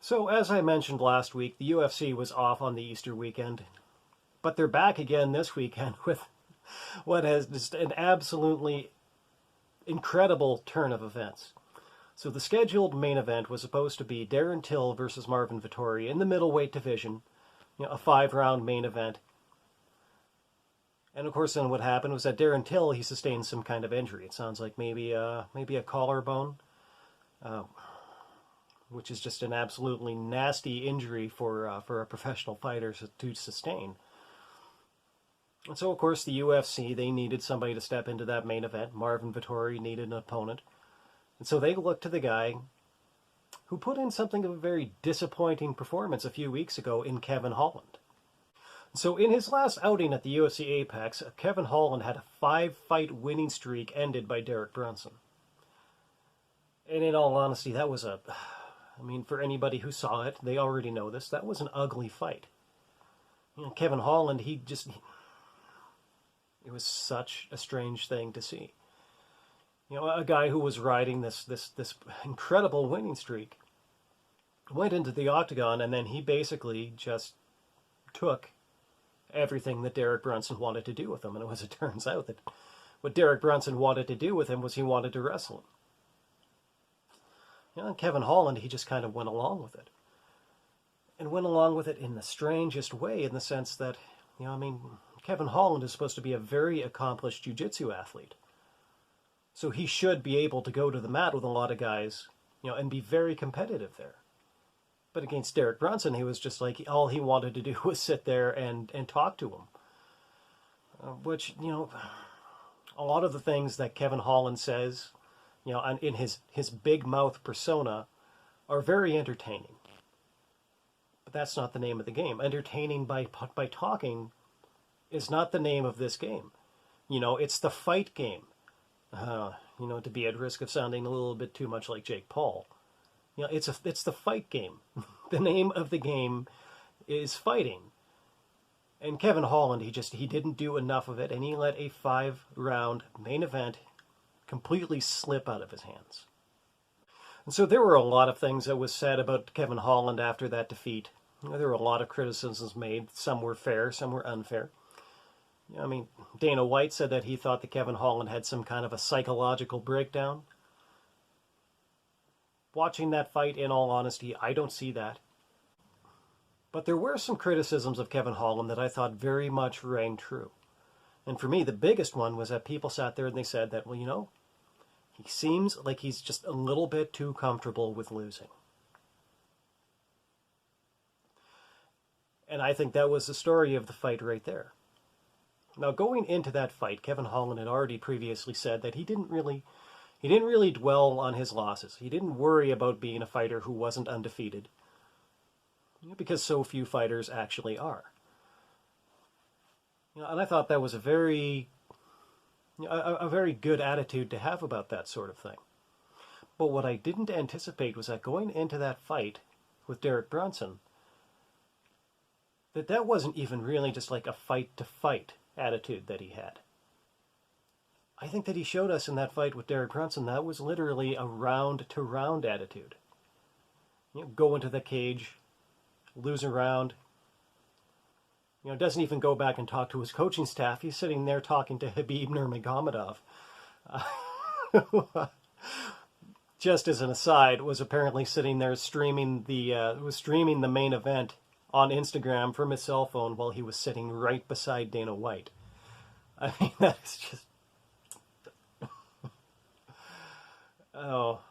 So, as I mentioned last week, the UFC was off on the Easter weekend, but they're back again this weekend with what has just an absolutely incredible turn of events. So, the scheduled main event was supposed to be Darren Till versus Marvin Vettori in the middleweight division, a 5-round main event. And of course, then what happened was that Darren Till, he sustained some kind of injury. It sounds like maybe a collarbone. Which is just an absolutely nasty injury for a professional fighter to sustain. And so, of course, the UFC, they needed somebody to step into that main event. Marvin Vettori needed an opponent. And so they looked to the guy who put in something of a very disappointing performance a few weeks ago in Kevin Holland. So in his last outing at the UFC Apex, Kevin Holland had a 5-fight winning streak ended by Derek Brunson. And in all honesty, that was for anybody who saw it, they already know this, that was an ugly fight. Kevin Holland, it was such a strange thing to see. A guy who was riding this incredible winning streak went into the octagon, and then he basically just took everything that Derek Brunson wanted to do with him. And it turns out that what Derek Brunson wanted to do with him was he wanted to wrestle him. And Kevin Holland, he just kind of went along with it. And went along with it in the strangest way, in the sense that, Kevin Holland is supposed to be a very accomplished jiu-jitsu athlete. So he should be able to go to the mat with a lot of guys, and be very competitive there. But against Derek Brunson, he was just like, all he wanted to do was sit there and talk to him. Which, a lot of the things that Kevin Holland says, in his big mouth persona, are very entertaining. But that's not the name of the game. Entertaining by talking is not the name of this game. It's the fight game. To be at risk of sounding a little bit too much like Jake Paul. It's the fight game. The name of the game is fighting. And Kevin Holland, he didn't do enough of it, and he let a 5-round main event completely slip out of his hands. And so there were a lot of things that was said about Kevin Holland after that defeat. There were a lot of criticisms made. Some were fair, some were unfair. Dana White said that he thought that Kevin Holland had some kind of a psychological breakdown. Watching that fight, in all honesty, I don't see that. But there were some criticisms of Kevin Holland that I thought very much rang true. And for me, the biggest one was that people sat there and they said that, he seems like he's just a little bit too comfortable with losing. And I think that was the story of the fight right there. Now, going into that fight, Kevin Holland had already previously said that he didn't really dwell on his losses. He didn't worry about being a fighter who wasn't undefeated, because so few fighters actually are. And I thought that was a very good attitude to have about that sort of thing. But what I didn't anticipate was that going into that fight with Derek Brunson, that wasn't even really just like a fight-to-fight attitude that he had. I think that he showed us in that fight with Derek Brunson that was literally a round-to-round attitude. Go into the cage, lose a round, doesn't even go back and talk to his coaching staff. He's sitting there talking to Khabib Nurmagomedov. Just as an aside, was apparently sitting there streaming the main event on Instagram from his cell phone while he was sitting right beside Dana White. That is just... Oh,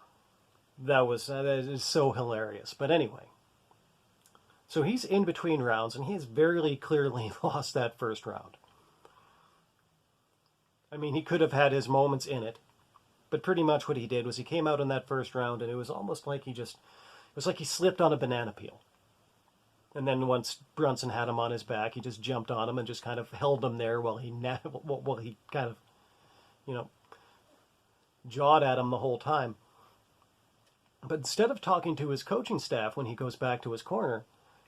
that is so hilarious. But anyway. So he's in between rounds, and he has very clearly lost that first round. He could have had his moments in it, but pretty much what he did was he came out in that first round, and it was almost like it was like he slipped on a banana peel. And then once Brunson had him on his back, he just jumped on him and just kind of held him there while he kind of, jawed at him the whole time. But instead of talking to his coaching staff when he goes back to his corner,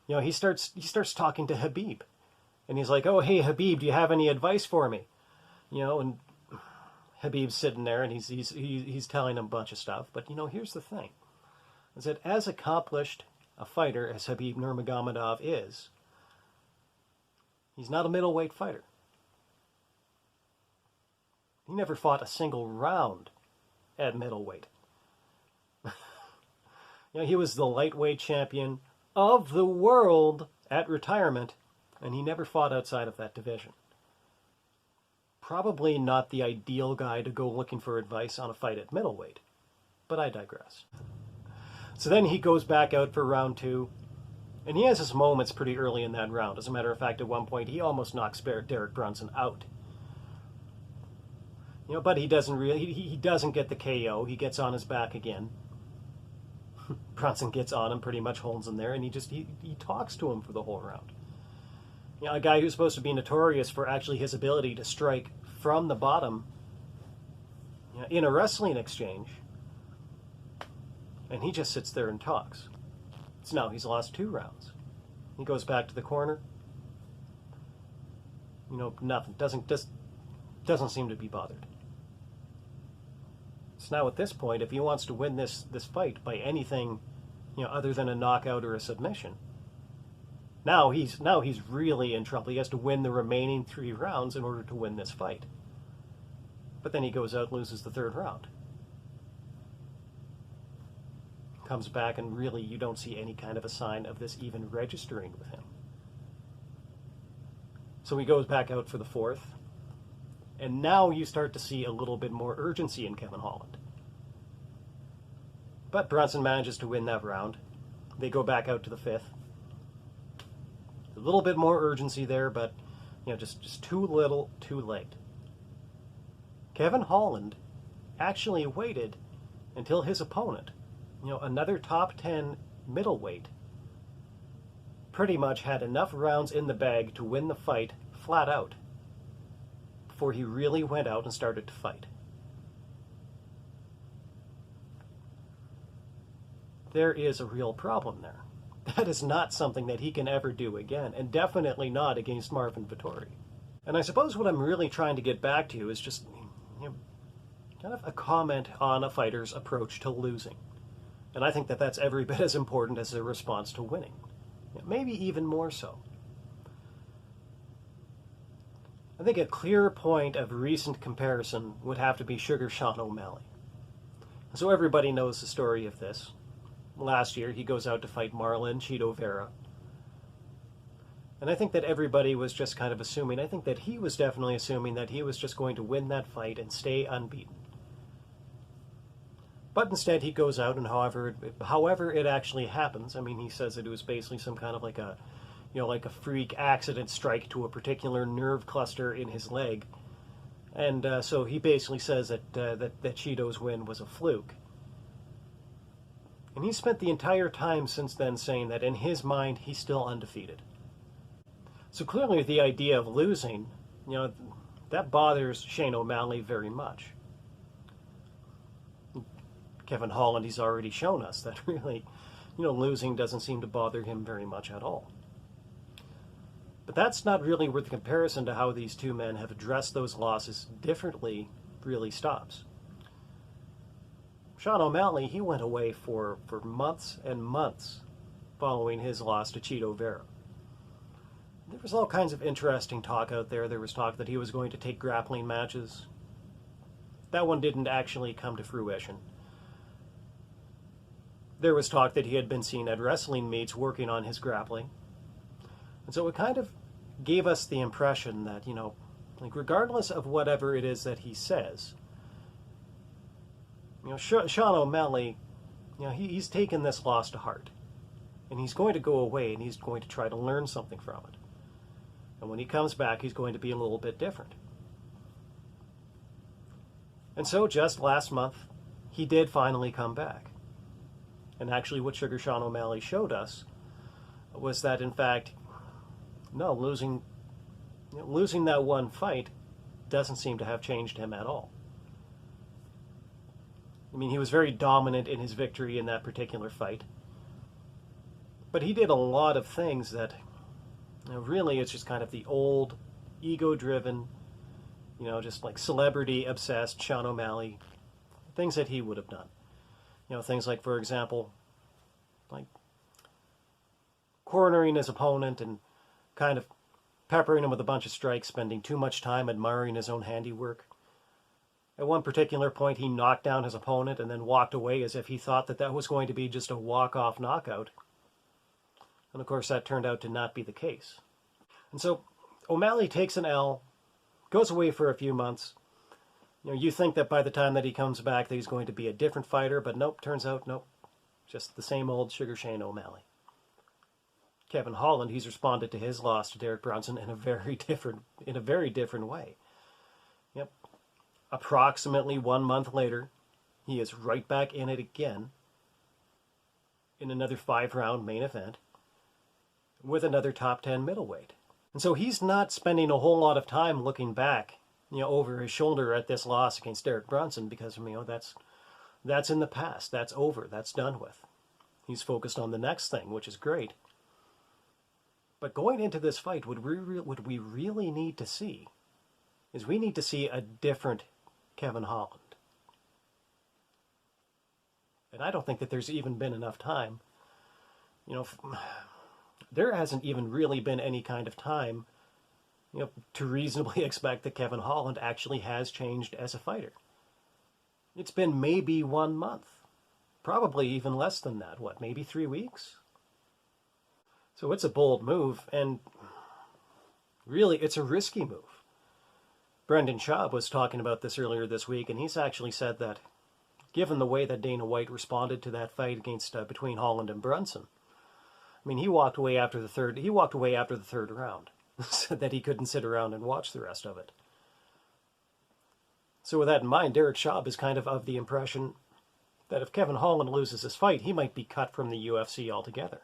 he starts talking to Khabib. And he's like, "Oh, hey, Khabib, do you have any advice for me?" And Khabib's sitting there and he's telling him a bunch of stuff. But, here's the thing. Is that as accomplished a fighter as Khabib Nurmagomedov is, he's not a middleweight fighter. He never fought a single round at middleweight. He was the lightweight champion of the world at retirement, and he never fought outside of that division. Probably not the ideal guy to go looking for advice on a fight at middleweight, but I digress. So then he goes back out for round 2, and he has his moments pretty early in that round. As a matter of fact, at one point, he almost knocks Derek Brunson out. But he doesn't really, he doesn't get the KO. He gets on his back again. Brunson gets on him, pretty much holds him there, and he talks to him for the whole round. A guy who's supposed to be notorious for actually his ability to strike from the bottom in a wrestling exchange, and he just sits there and talks. So now he's lost 2 rounds. He goes back to the corner. Nothing. Doesn't seem to be bothered. So now at this point, if he wants to win this fight by anything, other than a knockout or a submission, now he's really in trouble. He has to win the remaining 3 rounds in order to win this fight. But then he goes out and loses the 3rd round. Comes back, and really you don't see any kind of a sign of this even registering with him. So he goes back out for the 4th. And now you start to see a little bit more urgency in Kevin Holland. But Brunson manages to win that round. They go back out to the 5th. A little bit more urgency there, but just too little, too late. Kevin Holland actually waited until his opponent, another top 10 middleweight, pretty much had enough rounds in the bag to win the fight flat out, before he really went out and started to fight. There is a real problem there. That is not something that he can ever do again, and definitely not against Marvin Vettori. And I suppose what I'm really trying to get back to is just kind of a comment on a fighter's approach to losing. And I think that that's every bit as important as their response to winning. Maybe even more so. I think a clear point of recent comparison would have to be Sugar Sean O'Malley. So everybody knows the story of this. Last year, he goes out to fight Marlon Chito Vera. And I think that everybody was just kind of assuming, I think that he was definitely assuming that he was just going to win that fight and stay unbeaten. But instead, he goes out, and however it actually happens, he says that it was basically some kind of like a freak accident strike to a particular nerve cluster in his leg. And so he basically says that Chito's win was a fluke. And he spent the entire time since then saying that in his mind, he's still undefeated. So clearly the idea of losing, that bothers Shane O'Malley very much. Kevin Holland, he's already shown us that really, losing doesn't seem to bother him very much at all. But that's not really where the comparison to how these two men have addressed those losses differently really stops. Sean O'Malley, he went away for months and months following his loss to Chito Vera. There was all kinds of interesting talk out there. There was talk that he was going to take grappling matches. That one didn't actually come to fruition. There was talk that he had been seen at wrestling meets working on his grappling. And so it kind of gave us the impression that, regardless of whatever it is that he says, Sean O'Malley, he's taken this loss to heart. And he's going to go away and he's going to try to learn something from it. And when he comes back, he's going to be a little bit different. And so just last month, he did finally come back. And actually what Sugar Sean O'Malley showed us was that, in fact, no, losing that one fight doesn't seem to have changed him at all. He was very dominant in his victory in that particular fight. But he did a lot of things that, really it's just kind of the old, ego-driven, just like celebrity-obsessed Sean O'Malley, things that he would have done. Things like, for example, like cornering his opponent and kind of peppering him with a bunch of strikes, spending too much time admiring his own handiwork. At one particular point, he knocked down his opponent and then walked away as if he thought that that was going to be just a walk-off knockout. And of course, that turned out to not be the case. And so O'Malley takes an L, goes away for a few months. You think that by the time that he comes back that he's going to be a different fighter, but nope, turns out, nope. Just the same old Sugar Shane O'Malley. Kevin Holland, he's responded to his loss to Derek Brunson in a very different way. Yep. Approximately 1 month later, he is right back in it again in another 5-round main event with another top 10 middleweight. And so he's not spending a whole lot of time looking back, over his shoulder at this loss against Derek Brunson because, that's in the past. That's over. That's done with. He's focused on the next thing, which is great. But going into this fight, what we really need to see is we need to see a different Kevin Holland. And I don't think that there's even been enough time. There hasn't even really been any kind of time, to reasonably expect that Kevin Holland actually has changed as a fighter. It's been maybe 1 month. Probably even less than that. Maybe 3 weeks? So it's a bold move, and really, it's a risky move. Brendan Schaub was talking about this earlier this week, and he's actually said that given the way that Dana White responded to that fight between Holland and Brunson, he walked away after the third round. Said that he couldn't sit around and watch the rest of it. So with that in mind, Derek Schaub is kind of the impression that if Kevin Holland loses this fight, he might be cut from the UFC altogether.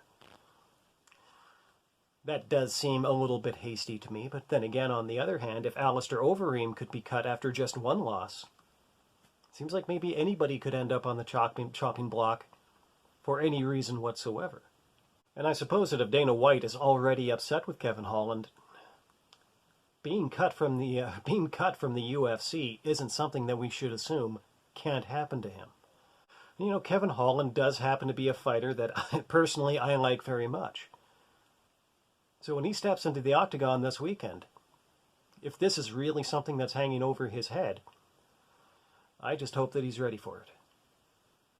That does seem a little bit hasty to me, but then again, on the other hand, if Alistair Overeem could be cut after just one loss, it seems like maybe anybody could end up on the chopping block for any reason whatsoever. And I suppose that if Dana White is already upset with Kevin Holland, being cut from the UFC isn't something that we should assume can't happen to him. Kevin Holland does happen to be a fighter that personally I like very much. So when he steps into the octagon this weekend, if this is really something that's hanging over his head, I just hope that he's ready for it.